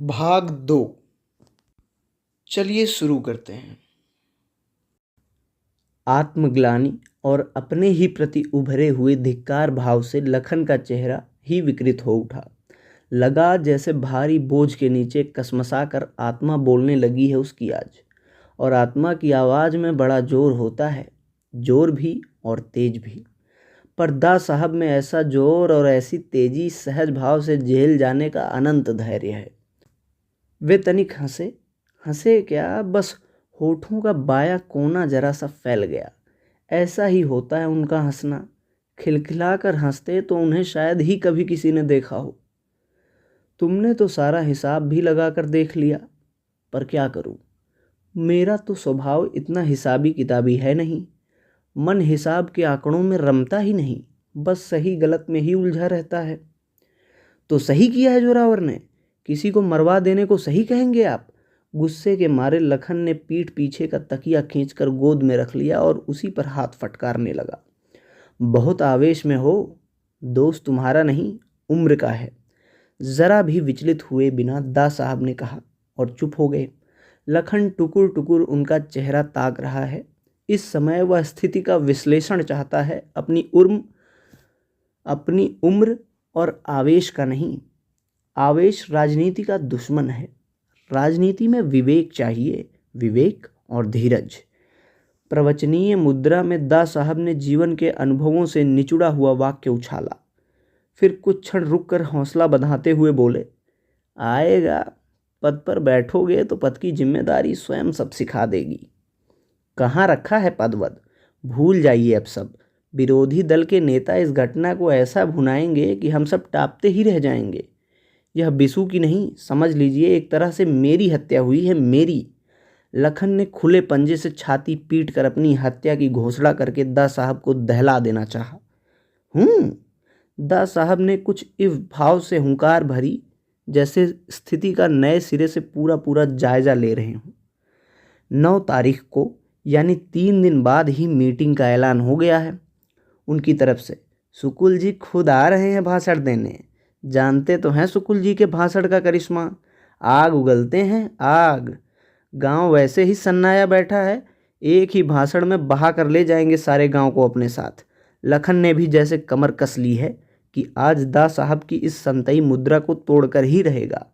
भाग 2। चलिए शुरू करते हैं। आत्मग्लानि और अपने ही प्रति उभरे हुए धिक्कार भाव से लखन का चेहरा ही विकृत हो उठा। लगा जैसे भारी बोझ के नीचे कसमसा कर आत्मा बोलने लगी है उसकी आज। और आत्मा की आवाज़ में बड़ा जोर होता है, जोर भी और तेज भी। पर दा साहब में ऐसा जोर और ऐसी तेजी सहज भाव से झेल जाने का अनंत धैर्य है। वे तनिक हंसे, हंसे क्या, बस होठों का बाया कोना जरा सा फैल गया। ऐसा ही होता है उनका हंसना। खिलखिलाकर हंसते तो उन्हें शायद ही कभी किसी ने देखा हो। तुमने तो सारा हिसाब भी लगा कर देख लिया, पर क्या करूं, मेरा तो स्वभाव इतना हिसाबी किताबी है नहीं। मन हिसाब के आंकड़ों में रमता ही नहीं, बस सही गलत में ही उलझा रहता है। तो सही किया है जोरावर ने, किसी को मरवा देने को सही कहेंगे आप? गुस्से के मारे लखन ने पीठ पीछे का तकिया खींचकर गोद में रख लिया और उसी पर हाथ फटकारने लगा। बहुत आवेश में हो, दोस्त तुम्हारा नहीं उम्र का है। जरा भी विचलित हुए बिना दा साहब ने कहा और चुप हो गए। लखन टुकुर टुकुर उनका चेहरा ताक रहा है। इस समय वह स्थिति का विश्लेषण चाहता है, अपनी उम्र और आवेश का नहीं। आवेश राजनीति का दुश्मन है। राजनीति में विवेक चाहिए, विवेक और धीरज। प्रवचनीय मुद्रा में दा साहब ने जीवन के अनुभवों से निचुड़ा हुआ वाक्य उछाला। फिर कुछ क्षण रुककर हौसला बंधाते हुए बोले, आएगा, पद पर बैठोगे तो पद की जिम्मेदारी स्वयं सब सिखा देगी। कहाँ रखा है पदवद, भूल जाइए अब सब। विरोधी दल के नेता इस घटना को ऐसा भुनाएंगे कि हम सब टापते ही रह जाएंगे। यह बिसु की नहीं, समझ लीजिए एक तरह से मेरी हत्या हुई है, मेरी। लखन ने खुले पंजे से छाती पीट कर अपनी हत्या की घोषणा करके दा साहब को दहला देना चाहा। दा साहब ने कुछ इव भाव से हुंकार भरी, जैसे स्थिति का नए सिरे से पूरा पूरा जायजा ले रहे हों। 9 तारीख को यानी 3 दिन बाद ही मीटिंग का ऐलान हो गया है उनकी तरफ से। सुकुल जी खुद आ रहे हैं भाषण देने। जानते तो हैं सुकुल जी के भाषण का करिश्मा, आग उगलते हैं आग। गांव वैसे ही सन्नाया बैठा है, एक ही भाषण में बहा कर ले जाएंगे सारे गांव को अपने साथ। लखन ने भी जैसे कमर कस ली है कि आज दा साहब की इस संतई मुद्रा को तोड़कर ही रहेगा।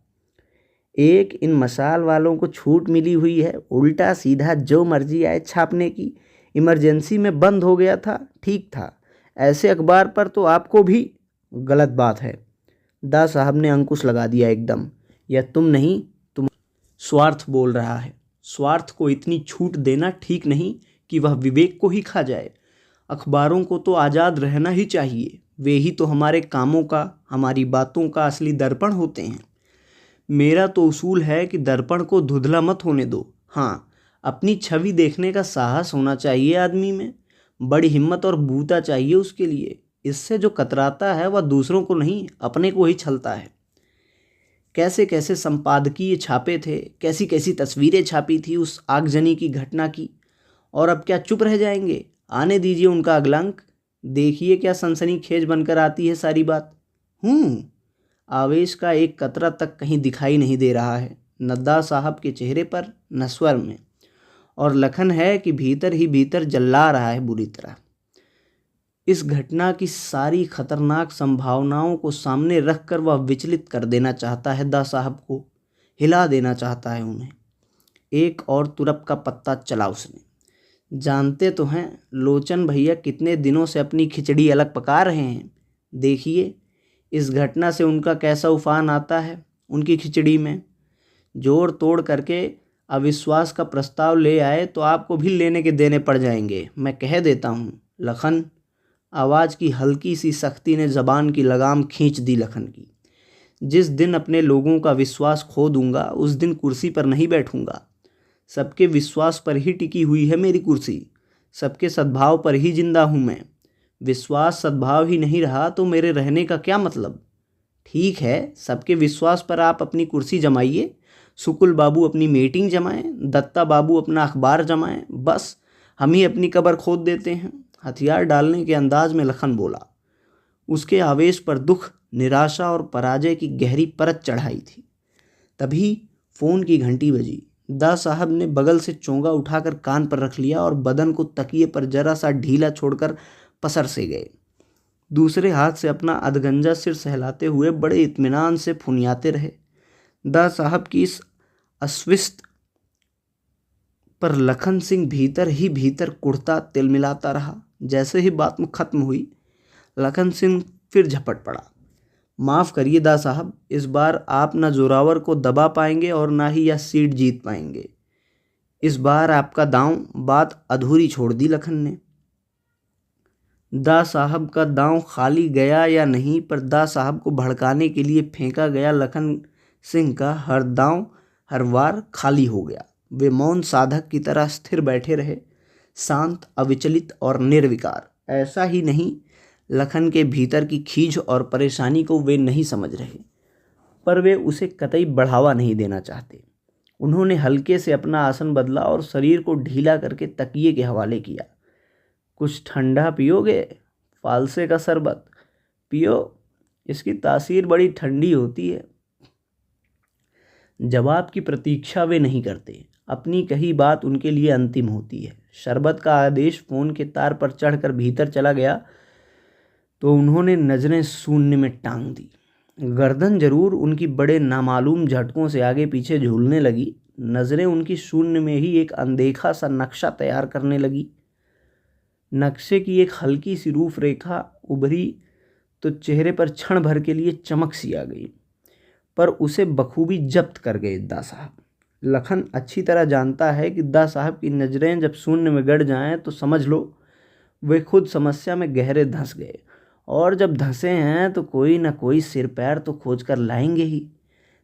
एक इन मसाल वालों को छूट मिली हुई है, उल्टा सीधा जो मर्जी आए छापने की। इमरजेंसी में बंद हो गया था, ठीक था। ऐसे अखबार पर तो आपको भी गलत बात है। दा साहब ने अंकुश लगा दिया एकदम। यह तुम नहीं, तुम स्वार्थ बोल रहा है। स्वार्थ को इतनी छूट देना ठीक नहीं कि वह विवेक को ही खा जाए। अखबारों को तो आज़ाद रहना ही चाहिए। वे ही तो हमारे कामों का, हमारी बातों का असली दर्पण होते हैं। मेरा तो उसूल है कि दर्पण को धुंधला मत होने दो। हाँ, अपनी छवि देखने का साहस होना चाहिए आदमी में। बड़ी हिम्मत और बूता चाहिए उसके लिए। इससे जो कतराता है वह दूसरों को नहीं, अपने को ही छलता है। कैसे कैसे संपादकीय छापे थे, कैसी कैसी तस्वीरें छापी थी उस आगजनी की घटना की। और अब क्या चुप रह जाएंगे? आने दीजिए उनका अगला अंक। देखिए क्या सनसनीखेज बनकर आती है सारी बात। आवेश का एक कतरा तक कहीं दिखाई नहीं दे रहा है, न दा साहब के चेहरे पर न स्वर में। और लखन है कि भीतर ही भीतर जल्ला रहा है बुरी तरह। इस घटना की सारी खतरनाक संभावनाओं को सामने रखकर वह विचलित कर देना चाहता है दा साहब को, हिला देना चाहता है उन्हें। एक और तुरप का पत्ता चला उसने। जानते तो हैं लोचन भैया कितने दिनों से अपनी खिचड़ी अलग पका रहे हैं। देखिए इस घटना से उनका कैसा उफान आता है उनकी खिचड़ी में। जोड़ तोड़ करके अविश्वास का प्रस्ताव ले आए तो आपको भी लेने के देने पड़ जाएंगे, मैं कह देता हूँ। लखन, आवाज़ की हल्की सी सख्ती ने ज़बान की लगाम खींच दी लखन की। जिस दिन अपने लोगों का विश्वास खो दूंगा उस दिन कुर्सी पर नहीं बैठूंगा। सबके विश्वास पर ही टिकी हुई है मेरी कुर्सी, सबके सद्भाव पर ही जिंदा हूँ मैं। विश्वास सद्भाव ही नहीं रहा तो मेरे रहने का क्या मतलब? ठीक है, सबके विश्वास पर आप अपनी कुर्सी जमाइए, सुकुल बाबू अपनी मीटिंग जमाएं, दत्ता बाबू अपना अखबार जमाएं, बस हम ही अपनी कब्र खोद देते हैं। हथियार डालने के अंदाज में लखन बोला। उसके आवेश पर दुख, निराशा और पराजय की गहरी परत चढ़ाई थी। तभी फ़ोन की घंटी बजी। दा साहब ने बगल से चोंगा उठाकर कान पर रख लिया और बदन को तकिए पर जरा सा ढीला छोड़कर पसर से गए। दूसरे हाथ से अपना अधगंजा सिर सहलाते हुए बड़े इत्मीनान से फुनियाते रहे। दा साहब की इस अस्वस्थ पर लखन सिंह भीतर ही भीतर कुढ़ता तिलमिलाता रहा। जैसे ही बात खत्म हुई, लखन सिंह फिर झपट पड़ा। माफ़ करिए दा साहब, इस बार आप न जोरावर को दबा पाएंगे और ना ही यह सीट जीत पाएंगे। इस बार आपका दांव। बात अधूरी छोड़ दी लखन ने। दा साहब का दांव खाली गया या नहीं, पर दा साहब को भड़काने के लिए फेंका गया लखन सिंह का हर दांव हर वार खाली हो गया। वे मौन साधक की तरह स्थिर बैठे रहे, शांत, अविचलित और निर्विकार। ऐसा ही नहीं, लखन के भीतर की खीज और परेशानी को वे नहीं समझ रहे, पर वे उसे कतई बढ़ावा नहीं देना चाहते। उन्होंने हल्के से अपना आसन बदला और शरीर को ढीला करके तकिए के हवाले किया। कुछ ठंडा पियोगे? फालसे का शरबत पियो, इसकी तासीर बड़ी ठंडी होती है। जवाब की प्रतीक्षा वे नहीं करते। अपनी कही बात उनके लिए अंतिम होती है। शरबत का आदेश फ़ोन के तार पर चढ़कर भीतर चला गया तो उन्होंने नज़रें शून्य में टांग दी। गर्दन जरूर उनकी बड़े नामालूम झटकों से आगे पीछे झूलने लगी। नज़रें उनकी शून्य में ही एक अनदेखा सा नक्शा तैयार करने लगी। नक्शे की एक हल्की सी रूप रेखा उभरी तो चेहरे पर क्षण भर के लिए चमक सी आ गई, पर उसे बखूबी जब्त कर गए दा साहब। लखन अच्छी तरह जानता है कि दा साहब की नज़रें जब शून्य में गड़ जाएं तो समझ लो वे खुद समस्या में गहरे धंस गए, और जब धंसे हैं तो कोई न कोई सिर पैर तो खोज कर लाएंगे ही।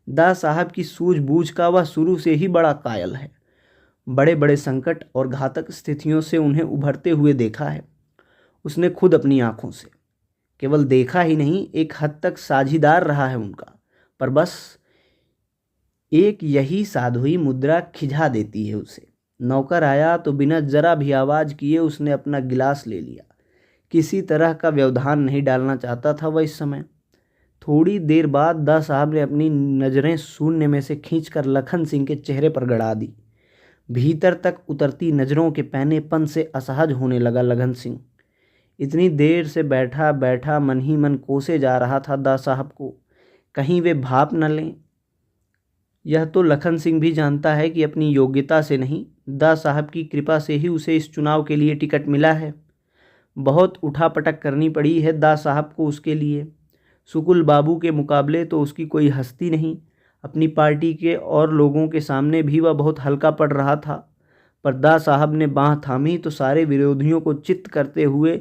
दा साहब की सूझबूझ का वह शुरू से ही बड़ा कायल है। बड़े बड़े संकट और घातक स्थितियों से उन्हें उभरते हुए देखा है उसने खुद अपनी आंखों से। केवल देखा ही नहीं, एक हद तक साझीदार रहा है उनका। पर बस एक यही साधुई मुद्रा खिझा देती है उसे। नौकर आया तो बिना जरा भी आवाज़ किए उसने अपना गिलास ले लिया। किसी तरह का व्यवधान नहीं डालना चाहता था वह इस समय। थोड़ी देर बाद दा साहब ने अपनी नज़रें शून्य में से खींचकर लखन सिंह के चेहरे पर गड़ा दी। भीतर तक उतरती नज़रों के पैनेपन से असहज होने लगा लखन सिंह। इतनी देर से बैठा बैठा मन ही मन कोसे जा रहा था दा साहब को, कहीं वे भाप न लें। यह तो लखन सिंह भी जानता है कि अपनी योग्यता से नहीं, दा साहब की कृपा से ही उसे इस चुनाव के लिए टिकट मिला है। बहुत उठापटक करनी पड़ी है दा साहब को उसके लिए। सुकुल बाबू के मुकाबले तो उसकी कोई हस्ती नहीं। अपनी पार्टी के और लोगों के सामने भी वह बहुत हल्का पड़ रहा था, पर दा साहब ने बाँह थामी तो सारे विरोधियों को चित्त करते हुए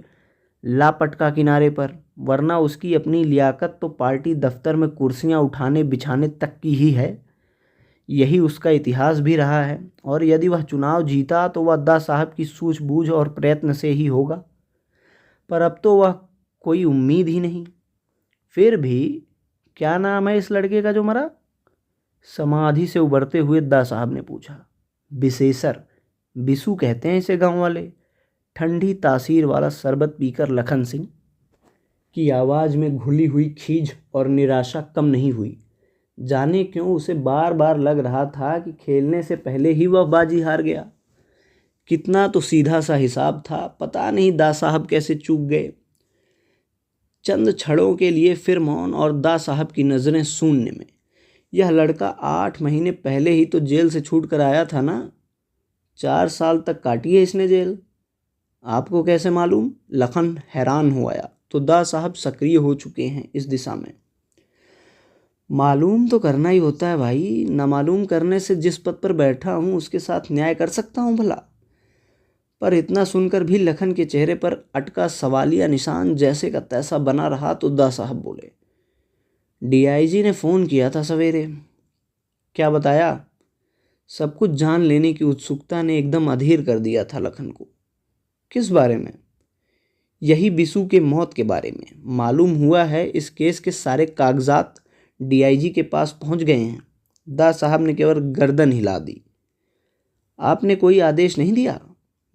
लापटका किनारे पर। वरना उसकी अपनी लियाकत तो पार्टी दफ्तर में कुर्सियां उठाने बिछाने तक की ही है। यही उसका इतिहास भी रहा है, और यदि वह चुनाव जीता तो वह दा साहब की सूझबूझ और प्रयत्न से ही होगा। पर अब तो वह कोई उम्मीद ही नहीं। फिर भी क्या नाम है इस लड़के का जो मरा? समाधि से उबरते हुए दा साहब ने पूछा। विशेषर, बिसू कहते हैं इसे गांव वाले। ठंडी तासीर वाला शरबत पीकर लखन सिंह की आवाज़ में घुली हुई खीज और निराशा कम नहीं हुई। जाने क्यों उसे बार बार लग रहा था कि खेलने से पहले ही वह बाजी हार गया। कितना तो सीधा सा हिसाब था, पता नहीं दा साहब कैसे चूक गए। चंद क्षणों के लिए फिर मौन और दा साहब की नज़रें शून्य में। यह लड़का 8 महीने पहले ही तो जेल से छूट कर आया था ना। 4 साल तक काटी है इसने जेल। आपको कैसे मालूम? लखन हैरान हो आया तो दा साहब सक्रिय हो चुके हैं इस दिशा में। मालूम तो करना ही होता है भाई। नामालूम करने से जिस पद पर बैठा हूँ उसके साथ न्याय कर सकता हूँ भला। पर इतना सुनकर भी लखन के चेहरे पर अटका सवालिया निशान जैसे का तैसा बना रहा तो दा साहब बोले, डीआईजी ने फ़ोन किया था सवेरे। क्या बताया? सब कुछ जान लेने की उत्सुकता ने एकदम अधीर कर दिया था लखन को। किस बारे में? यही बिसू के मौत के बारे में। मालूम हुआ है इस केस के सारे कागजात डीआईजी के पास पहुंच गए हैं। दा साहब ने केवल गर्दन हिला दी। आपने कोई आदेश नहीं दिया?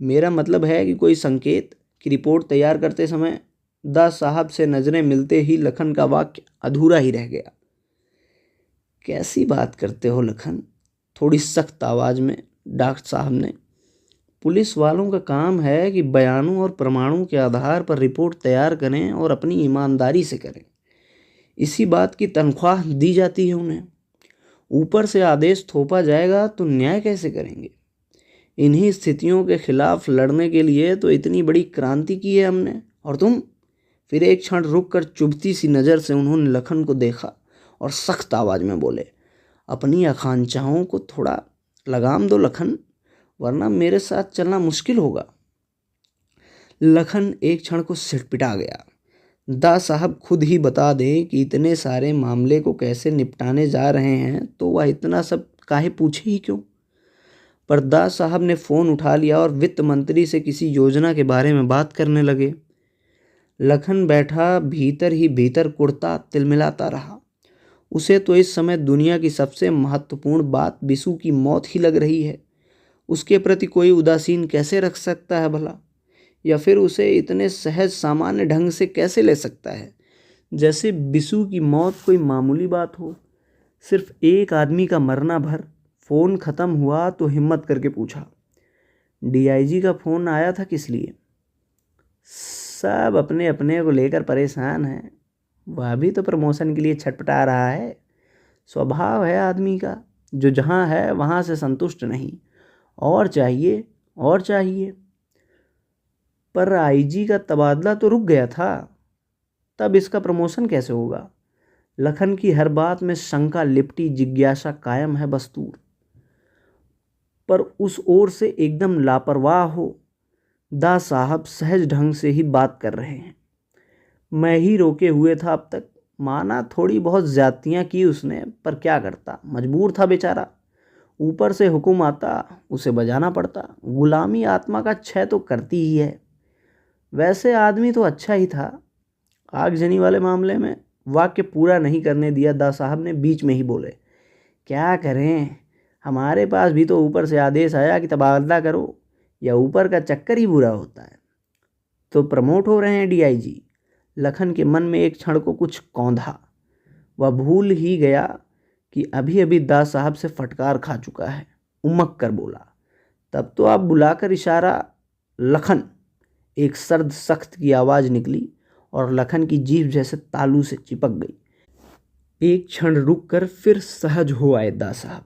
मेरा मतलब है कि कोई संकेत की रिपोर्ट तैयार करते समय। दा साहब से नज़रें मिलते ही लखन का वाक्य अधूरा ही रह गया। कैसी बात करते हो लखन, थोड़ी सख्त आवाज़ में डॉक्टर साहब ने। पुलिस वालों का काम है कि बयानों और प्रमाणों के आधार पर रिपोर्ट तैयार करें और अपनी ईमानदारी से करें। इसी बात की तनख्वाह दी जाती है उन्हें। ऊपर से आदेश थोपा जाएगा तो न्याय कैसे करेंगे? इन्हीं स्थितियों के खिलाफ लड़ने के लिए तो इतनी बड़ी क्रांति की है हमने। और तुम? फिर एक क्षण रुककर चुभती सी नज़र से उन्होंने लखन को देखा और सख्त आवाज़ में बोले, अपनी आकांक्षाओं को थोड़ा लगाम दो लखन, वरना मेरे साथ चलना मुश्किल होगा। लखन एक क्षण को सिटपिटा गया। दा साहब खुद ही बता दें कि इतने सारे मामले को कैसे निपटाने जा रहे हैं तो वह इतना सब काहे पूछे ही क्यों? पर दा साहब ने फ़ोन उठा लिया और वित्त मंत्री से किसी योजना के बारे में बात करने लगे। लखन बैठा भीतर ही भीतर कुड़ता तिलमिलाता रहा। उसे तो इस समय दुनिया की सबसे महत्वपूर्ण बात बिसु की मौत ही लग रही है। उसके प्रति कोई उदासीन कैसे रख सकता है भला? या फिर उसे इतने सहज सामान्य ढंग से कैसे ले सकता है, जैसे बिसु की मौत कोई मामूली बात हो। सिर्फ एक आदमी का मरना भर। फ़ोन ख़त्म हुआ तो हिम्मत करके पूछा, डीआईजी का फ़ोन आया था किस लिए? सब अपने अपने को लेकर परेशान हैं। वह भी तो प्रमोशन के लिए छटपटा रहा है। स्वभाव है आदमी का, जो जहाँ है वहाँ से संतुष्ट नहीं, और चाहिए और चाहिए। पर आईजी का तबादला तो रुक गया था, तब इसका प्रमोशन कैसे होगा? लखन की हर बात में शंका लिपटी जिज्ञासा कायम है बस्तूर। पर उस ओर से एकदम लापरवाह हो। दा साहब सहज ढंग से ही बात कर रहे हैं। मैं ही रोके हुए था अब तक। माना थोड़ी बहुत ज्यादतियाँ की उसने, पर क्या करता, मजबूर था बेचारा। ऊपर से हुक्म आता उसे बजाना पड़ता। गुलामी आत्मा का क्षय तो करती ही है। वैसे आदमी तो अच्छा ही था। आगजनी वाले मामले में वाक्य पूरा नहीं करने दिया दा साहब ने बीच में ही बोले, क्या करें, हमारे पास भी तो ऊपर से आदेश आया कि तबादला करो, या ऊपर का चक्कर ही बुरा होता है। तो प्रमोट हो रहे हैं डीआईजी। लखन के मन में एक क्षण को कुछ कौंधा। वह भूल ही गया कि अभी अभी दा साहब से फटकार खा चुका है। उमक कर बोला, तब तो आप बुलाकर इशारा। लखन, एक सर्द सख्त की आवाज़ निकली और लखन की जीभ जैसे तालू से चिपक गई। एक क्षण रुककर फिर सहज हो आए दा साहब।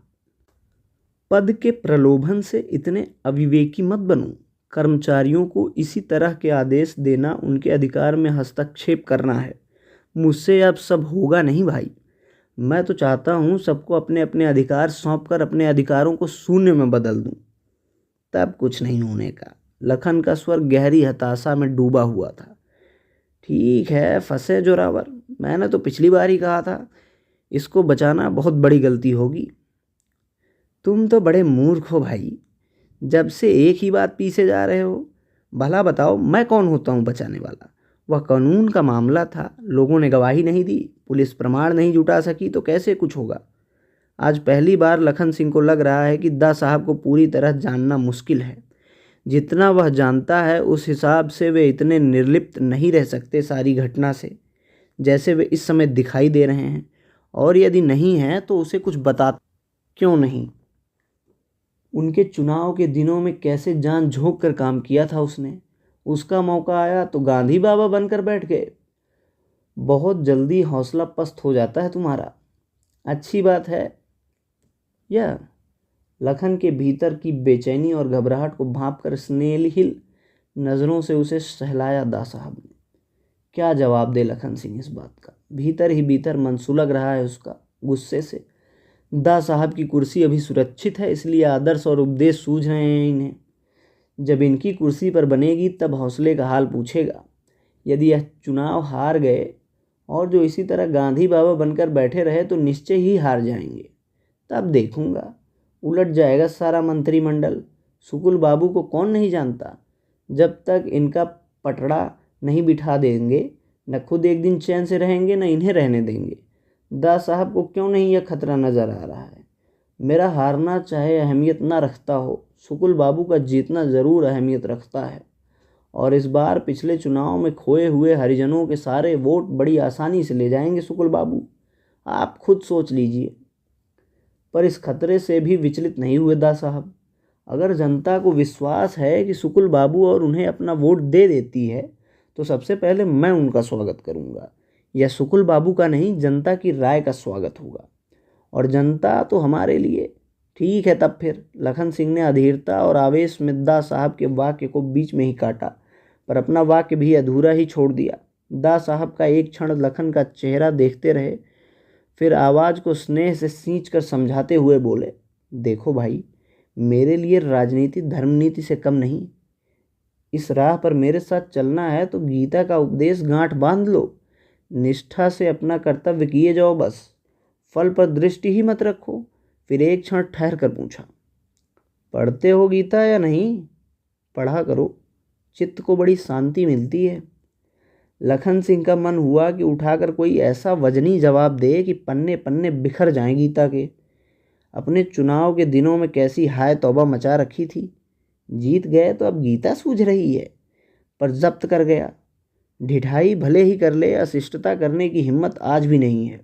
पद के प्रलोभन से इतने अविवेकी मत बनो। कर्मचारियों को इसी तरह के आदेश देना उनके अधिकार में हस्तक्षेप करना है। मुझसे अब सब होगा नहीं भाई। मैं तो चाहता हूँ सबको अपने अपने अधिकार सौंपकर अपने अधिकारों को शून्य में बदल दूँ। तब कुछ नहीं होने का। लखन का स्वर गहरी हताशा में डूबा हुआ था। ठीक है, फंसे जोरावर। मैंने तो पिछली बार ही कहा था, इसको बचाना बहुत बड़ी गलती होगी। तुम तो बड़े मूर्ख हो भाई, जब से एक ही बात पीछे जा रहे हो। भला बताओ, मैं कौन होता हूँ बचाने वाला? वह कानून का मामला था, लोगों ने गवाही नहीं दी, पुलिस प्रमाण नहीं जुटा सकी, तो कैसे कुछ होगा? आज पहली बार लखन सिंह को लग रहा है कि दा साहब को पूरी तरह जानना मुश्किल है। जितना वह जानता है उस हिसाब से वे इतने निर्लिप्त नहीं रह सकते सारी घटना से, जैसे वे इस समय दिखाई दे रहे हैं। और यदि नहीं है तो उसे कुछ बता क्यों नहीं? उनके चुनाव के दिनों में कैसे जान झोंक कर काम किया था उसने। उसका मौका आया तो गांधी बाबा बनकर बैठ गए। बहुत जल्दी हौसला पस्त हो जाता है तुम्हारा। अच्छी बात है यह। लखन के भीतर की बेचैनी और घबराहट को भांपकर स्नेहहीन नज़रों से उसे सहलाया दा साहब ने। क्या जवाब दे लखन सिंह इस बात का? भीतर ही भीतर मन सुलग रहा है उसका गुस्से से। दा साहब की कुर्सी अभी सुरक्षित है, इसलिए आदर्श और उपदेश सूझ रहे हैं इन्हें। जब इनकी कुर्सी पर बनेगी तब हौसले का हाल पूछेगा। यदि यह चुनाव हार गए और जो इसी तरह गांधी बाबा बनकर बैठे रहे तो निश्चय ही हार जाएंगे। तब देखूंगा, उलट जाएगा सारा मंत्रिमंडल। सुकुल बाबू को कौन नहीं जानता? जब तक इनका पटड़ा नहीं बिठा देंगे, न खुद एक दिन चैन से रहेंगे न इन्हें रहने देंगे। दा साहब को क्यों नहीं यह खतरा नज़र आ रहा है? मेरा हारना चाहे अहमियत ना रखता हो, सुकुल बाबू का जीतना ज़रूर अहमियत रखता है। और इस बार पिछले चुनाव में खोए हुए हरिजनों के सारे वोट बड़ी आसानी से ले जाएंगे सुकुल बाबू। आप खुद सोच लीजिए। पर इस खतरे से भी विचलित नहीं हुए दा साहब। अगर जनता को विश्वास है कि शुक्ल बाबू और उन्हें अपना वोट दे देती है तो सबसे पहले मैं उनका स्वागत करूंगा। यह शुक्ल बाबू का नहीं, जनता की राय का स्वागत होगा। और जनता तो हमारे लिए। ठीक है, तब फिर। लखन सिंह ने अधीरता और आवेश में दा साहब के वाक्य को बीच में ही काटा, पर अपना वाक्य भी अधूरा ही छोड़ दिया। दा साहब का एक क्षण लखन का चेहरा देखते रहे, फिर आवाज़ को स्नेह से सींच कर समझाते हुए बोले, देखो भाई, मेरे लिए राजनीति धर्मनीति से कम नहीं। इस राह पर मेरे साथ चलना है तो गीता का उपदेश गांठ बांध लो, निष्ठा से अपना कर्तव्य किए जाओ बस, फल पर दृष्टि ही मत रखो। फिर एक क्षण ठहर कर पूछा, पढ़ते हो गीता या नहीं? पढ़ा करो, चित्त को बड़ी शांति मिलती है। लखन सिंह का मन हुआ कि उठाकर कोई ऐसा वजनी जवाब दे कि पन्ने पन्ने बिखर जाएं गीता के। अपने चुनाव के दिनों में कैसी हाय तौबा मचा रखी थी। जीत गए तो अब गीता सूझ रही है, पर जब्त कर गया। ढिठाई भले ही कर ले, अशिष्टता करने की हिम्मत आज भी नहीं है।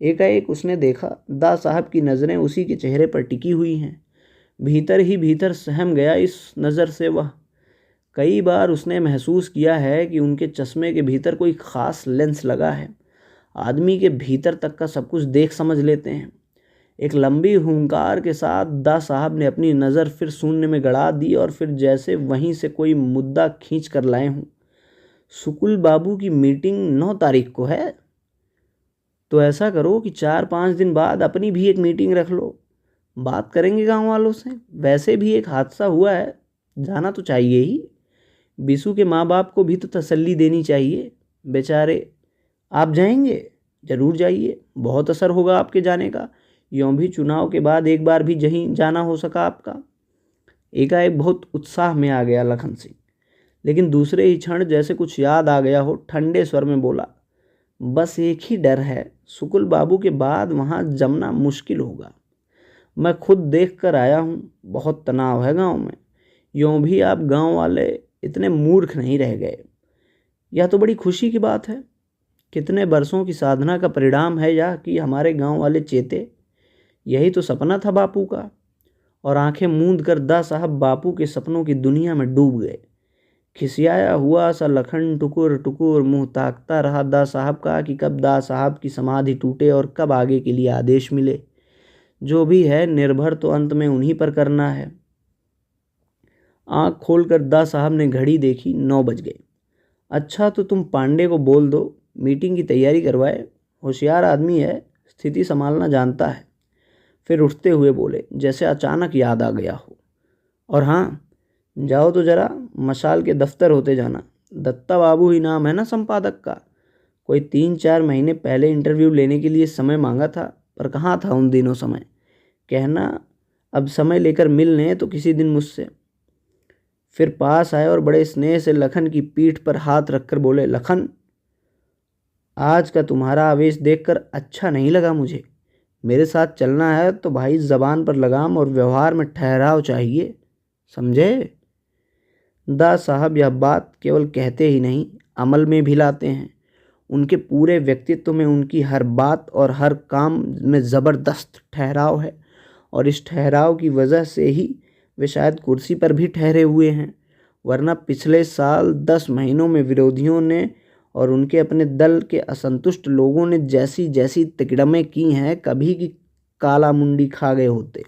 एकाएक उसने देखा दा साहब की नज़रें उसी के चेहरे पर टिकी हुई हैं। भीतर ही भीतर सहम गया इस नज़र से वह। कई बार उसने महसूस किया है कि उनके चश्मे के भीतर कोई ख़ास लेंस लगा है। आदमी के भीतर तक का सब कुछ देख समझ लेते हैं। एक लंबी हुंकार के साथ दा साहब ने अपनी नज़र फिर शून्य में गड़ा दी और फिर जैसे वहीं से कोई मुद्दा खींच कर लाए हों। शुक्ल बाबू की मीटिंग 9 तारीख को है, तो ऐसा करो कि 4-5 दिन बाद अपनी भी एक मीटिंग रख लो। बात करेंगे गांव वालों से। वैसे भी एक हादसा हुआ है, जाना तो चाहिए ही। बिशु के माँ बाप को भी तो तसल्ली देनी चाहिए बेचारे। आप जाएंगे? ज़रूर जाइए, बहुत असर होगा आपके जाने का। यूँ भी चुनाव के बाद एक बार भी जहीं जाना हो सका आपका। एकाएक बहुत उत्साह में आ गया लखन सिंह, लेकिन दूसरे ही क्षण जैसे कुछ याद आ गया हो, ठंडे स्वर में बोला, बस एक ही डर है, शुक्ल बाबू के बाद वहाँ जमना मुश्किल होगा। मैं खुद देख कर आया हूँ, बहुत तनाव है गांव में। यूँ भी आप गांव वाले इतने मूर्ख नहीं रह गए। यह तो बड़ी खुशी की बात है। कितने बरसों की साधना का परिणाम है यह कि हमारे गांव वाले चेते। यही तो सपना था बापू का। और आंखें मूंद कर दा साहब बापू के सपनों की दुनिया में डूब गए। खिसियाया हुआ सा लखन टुकुर टुकुर मुंह ताकता रहा दा साहब का कि कब दा साहब की समाधि टूटे और कब आगे के लिए आदेश मिले। जो भी है, निर्भर तो अंत में उन्हीं पर करना है। आँख खोलकर दा साहब ने घड़ी देखी, 9 बज गए। अच्छा, तो तुम पांडे को बोल दो मीटिंग की तैयारी करवाए। होशियार आदमी है, स्थिति संभालना जानता है। फिर उठते हुए बोले, जैसे अचानक याद आ गया हो। और हाँ, जाओ तो जरा मशाल के दफ्तर होते जाना। दत्ता बाबू ही नाम है ना संपादक का। कोई 3-4 महीने पहले इंटरव्यू लेने के लिए समय मांगा था, पर कहाँ था उन दिनों समय। कहना अब समय लेकर मिल लें तो किसी दिन मुझसे। फिर पास आए और बड़े स्नेह से लखन की पीठ पर हाथ रखकर बोले, लखन, आज का तुम्हारा आवेश देखकर अच्छा नहीं लगा मुझे। मेरे साथ चलना है तो भाई ज़बान पर लगाम और व्यवहार में ठहराव चाहिए, समझे? दा साहब यह बात केवल कहते ही नहीं, अमल में भी लाते हैं। उनके पूरे व्यक्तित्व में उनकी हर बात और हर काम में ज़बरदस्त ठहराव है। और इस ठहराव की वजह से ही वे शायद कुर्सी पर भी ठहरे हुए हैं। वरना पिछले साल 10 महीनों में विरोधियों ने और उनके अपने दल के असंतुष्ट लोगों ने जैसी जैसी तिकड़में की हैं, कभी की काला मुंडी खा गए होते।